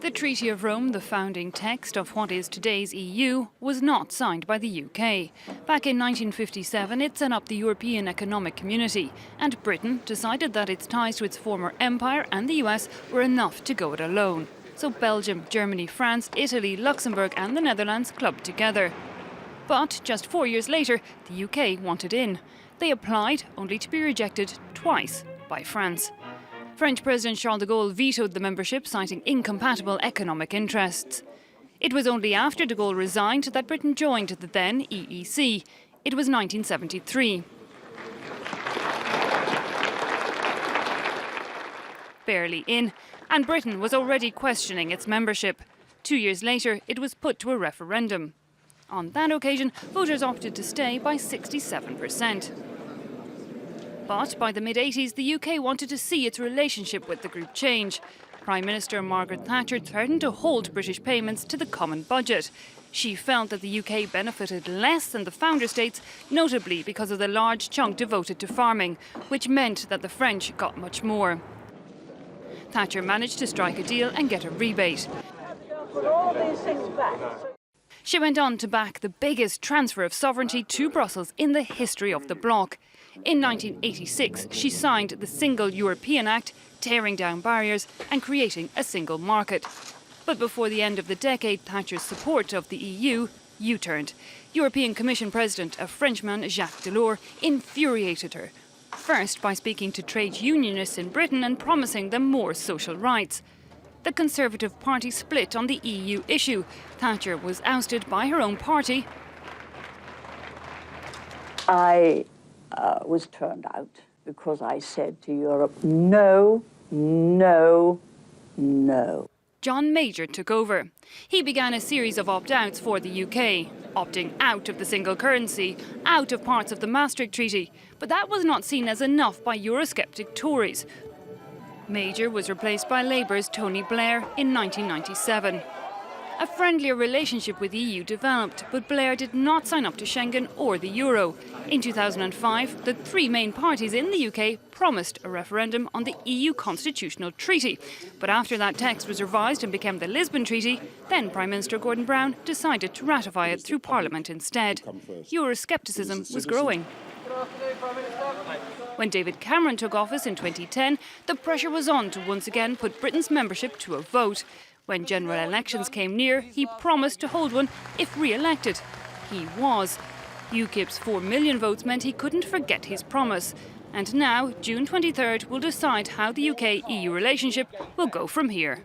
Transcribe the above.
The Treaty of Rome, the founding text of what is today's EU, was not signed by the UK. Back in 1957, it set up the European Economic Community, and Britain decided that its ties to its former empire and the US were enough to go it alone. So Belgium, Germany, France, Italy, Luxembourg and the Netherlands clubbed together. But just 4 years later, the UK wanted in. They applied, only to be rejected twice by France. French President Charles de Gaulle vetoed the membership, citing incompatible economic interests. It was only after de Gaulle resigned that Britain joined the then EEC. It was 1973. Barely in, and Britain was already questioning its membership. 2 years later, it was put to a referendum. On that occasion, voters opted to stay by 67%. But by the mid-80s, the UK wanted to see its relationship with the group change. Prime Minister Margaret Thatcher threatened to hold British payments to the common budget. She felt that the UK benefited less than the founder states, notably because of the large chunk devoted to farming, which meant that the French got much more. Thatcher managed to strike a deal and get a rebate. She went on to back the biggest transfer of sovereignty to Brussels in the history of the bloc. In 1986, she signed the Single European Act, tearing down barriers and creating a single market. But before the end of the decade, Thatcher's support of the EU U-turned. European Commission President, a Frenchman, Jacques Delors, infuriated her. First by speaking to trade unionists in Britain and promising them more social rights. The Conservative Party split on the EU issue. Thatcher was ousted by her own party. I was turned out because I said to Europe, no, no, no. John Major took over. He began a series of opt-outs for the UK, opting out of the single currency, out of parts of the Maastricht Treaty. But that was not seen as enough by Eurosceptic Tories. Major was replaced by Labour's Tony Blair in 1997. A friendlier relationship with the EU developed, but Blair did not sign up to Schengen or the euro. In 2005, the three main parties in the UK promised a referendum on the EU Constitutional Treaty. But after that text was revised and became the Lisbon Treaty, then Prime Minister Gordon Brown decided to ratify it through Parliament instead. Euroscepticism was growing. When David Cameron took office in 2010, the pressure was on to once again put Britain's membership to a vote. When general elections came near, he promised to hold one if re-elected. He was. UKIP's 4 million votes meant he couldn't forget his promise. And now, June 23rd will decide how the UK-EU relationship will go from here.